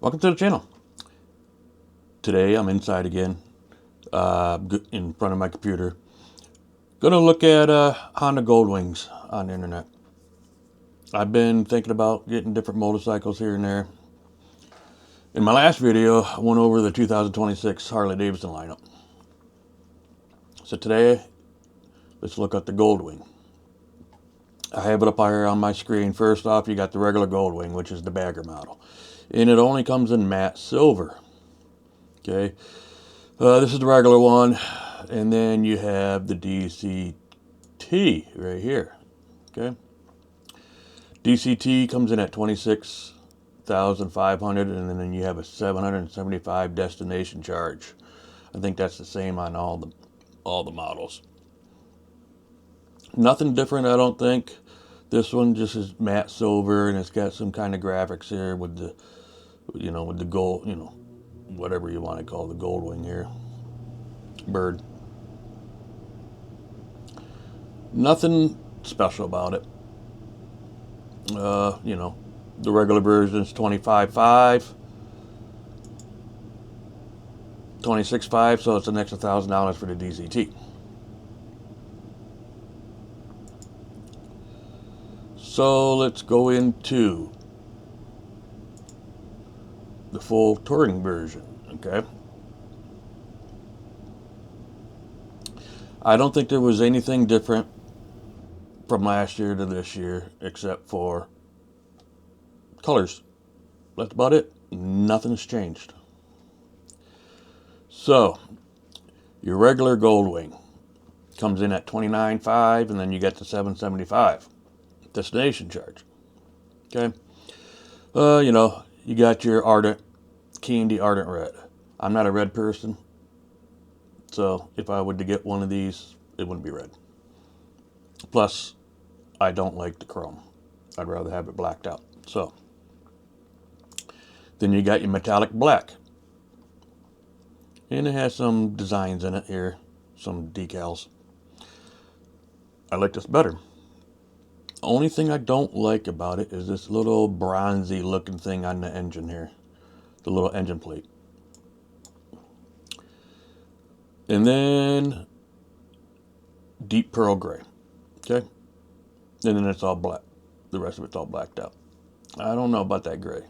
Welcome to the channel. Today I'm inside again, in front of my computer. Gonna look at Honda Goldwings on the internet. I've been thinking about getting different motorcycles here and there. In my last video, I went over the 2026 Harley Davidson lineup. So today, let's look at the Goldwing. I have it up here on my screen. First off, you got the regular Goldwing, which is the bagger model. And it only comes in matte silver. Okay. This is the regular one. And then you have the DCT right here. Okay. DCT comes in at 26,500, and then you have a 775 destination charge. I think that's the same on all the models. Nothing different, I don't think. This one just is matte silver, and it's got some kind of graphics here with the, with the gold, whatever you want to call the Goldwing here. Bird. Nothing special about it. The regular version is 25.5, 26.5, so it's an extra $1,000 for the DCT. So let's go into the full touring version, okay? I don't think there was anything different from last year to this year except for colors. That's about it. Nothing's changed. So, your regular Goldwing comes in at 29.5, and then you get the 775 destination charge. Okay. You got your Ardent Candy Ardent Red. I'm not a red person, so if I were to get one of these, it wouldn't be red. Plus, I don't like the chrome. I'd rather have it blacked out. So, then you got your metallic black. And it has some designs in it here, some decals. I like this better. Only thing I don't like about it is this little bronzy looking thing on the engine here. The little engine plate. And then deep pearl gray. Okay? And then it's all black. The rest of it's all blacked out. I don't know about that gray.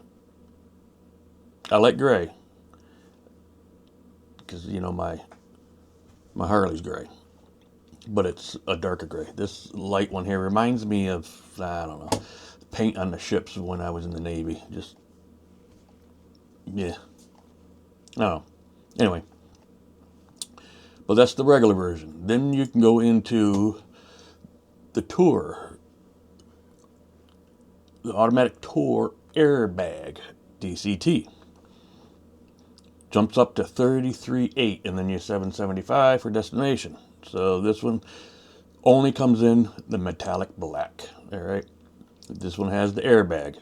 I like gray. Because, my Harley's gray. But it's a darker gray. This light one here reminds me of, I don't know, paint on the ships when I was in the Navy. Just, yeah. I don't know. Anyway. But that's the regular version. Then you can go into the Tour. The Automatic Tour Airbag DCT. Jumps up to 33.8, and then your 775 for destination. So this one only comes in the metallic black. All right. This one has the airbag.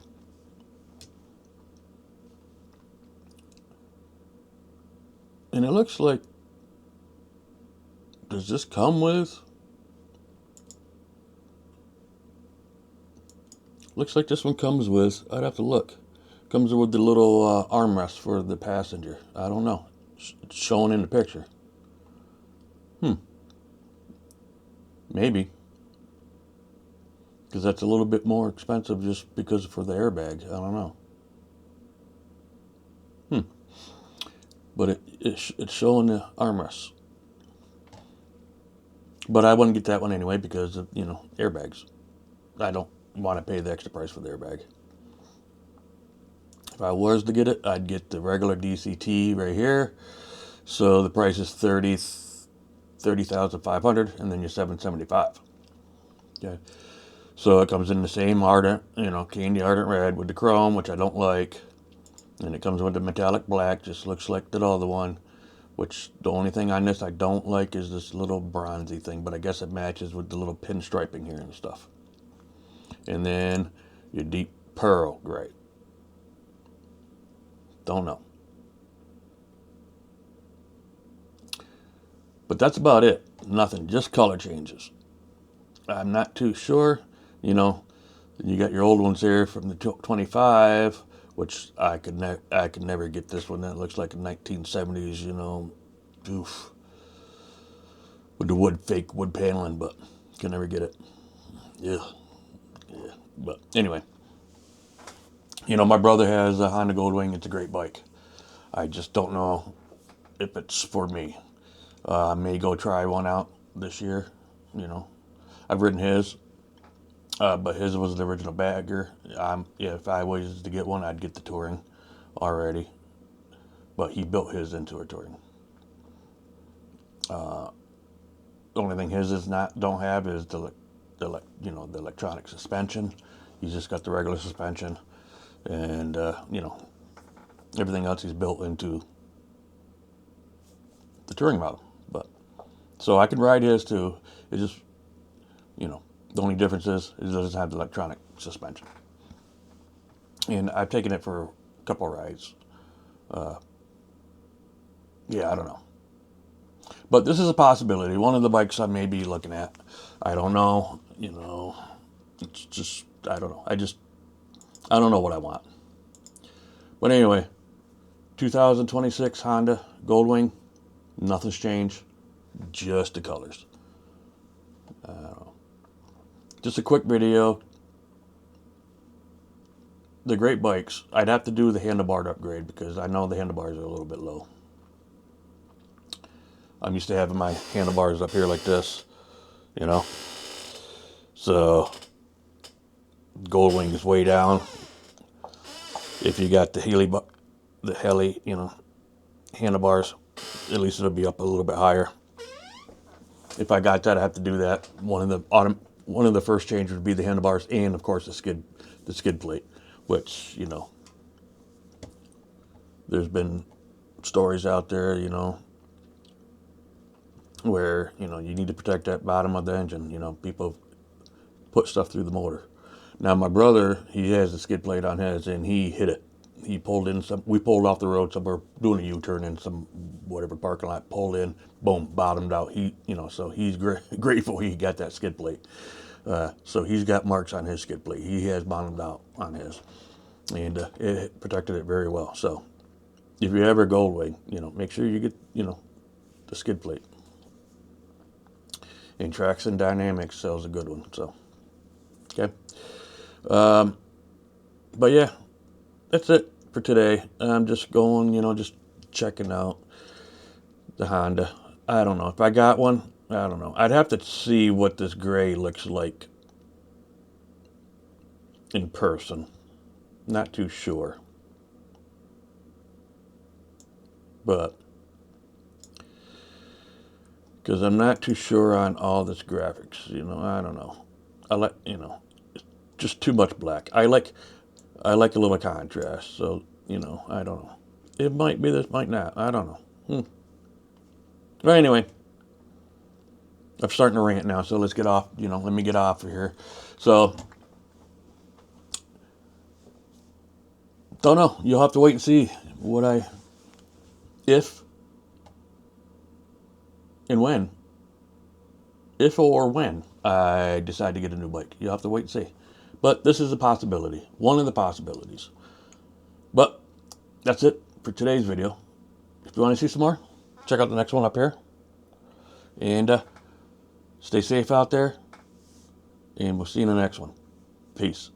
And it looks like, does this come with? Looks like this one comes with, I'd have to look. Comes with the little armrest for the passenger. I don't know. It's shown in the picture. Maybe. Because that's a little bit more expensive just because for the airbag. I don't know. But it's showing the armrest. But I wouldn't get that one anyway because of, airbags. I don't want to pay the extra price for the airbag. If I was to get it, I'd get the regular DCT right here. So the price is $30,500, and then your 775. Okay. So it comes in the same Ardent, Candy Ardent Red with the chrome, which I don't like. And it comes with the metallic black, just looks like the other one. Which the only thing on this I don't like is this little bronzy thing, but I guess it matches with the little pinstriping here and stuff. And then your deep pearl gray. Don't know. But that's about it. Nothing, just color changes. I'm not too sure. You got your old ones here from the 25 which I could never get this one. That looks like a 1970s, you know, oof, with the fake wood paneling, but can never get it. Yeah, yeah. But anyway, you know, my brother has a Honda Goldwing. It's a great bike. I just don't know if it's for me. I may go try one out this year. You know, I've ridden his, but his was the original bagger. Yeah, if I was to get one, I'd get the touring already. But he built his into a touring. The only thing his is not don't have is the electronic suspension. He's just got the regular suspension, and you know, everything else he's built into the touring model. But so I can ride his too. It just, you know, the only difference is it doesn't have the electronic suspension. And I've taken it for a couple of rides. Yeah, I don't know. But this is a possibility. One of the bikes I may be looking at. I don't know. You know, it's just, I don't know. I don't know what I want. But anyway, 2026 Honda Goldwing. Nothing's changed. Just the colors. Just a quick video. The great bikes. I'd have to do the handlebar upgrade because I know the handlebars are a little bit low. I'm used to having my handlebars up here like this, you know. So Goldwing is way down. If you got the Heli, you know, handlebars, at least it'll be up a little bit higher. If I got that, I have to do that. One of the first changes would be the handlebars and, of course, the skid plate, which, you know, there's been stories out there, you know, where, you know, you need to protect that bottom of the engine. You know, people put stuff through the motor. Now, my brother, he has a skid plate on his, and he hit it. He pulled in we pulled off the road somewhere, doing a U-turn in some whatever parking lot, pulled in, boom, bottomed out. You know, so he's grateful he got that skid plate. So he's got marks on his skid plate. He has bottomed out on his, and it protected it very well. So if you ever Goldwing, you know, make sure you get, you know, the skid plate. And Traction Dynamics sells a good one. So, okay. But yeah, that's it for today. I'm just going, you know, just checking out the Honda. I don't know if I got one. I don't know. I'd have to see what this gray looks like in person. Not too sure. But because I'm not too sure on all this graphics, you know, I don't know. I like, you know, just too much black. I like a little contrast. So, you know, I don't know. It might be this, might not. I don't know. But anyway, I'm starting to rant now, so let's get off, you know, let me get off of here. So, don't know. You'll have to wait and see if and when, if or when I decide to get a new bike. You'll have to wait and see. But this is a possibility, one of the possibilities. But that's it for today's video. If you want to see some more, check out the next one up here. And stay safe out there. And we'll see you in the next one. Peace.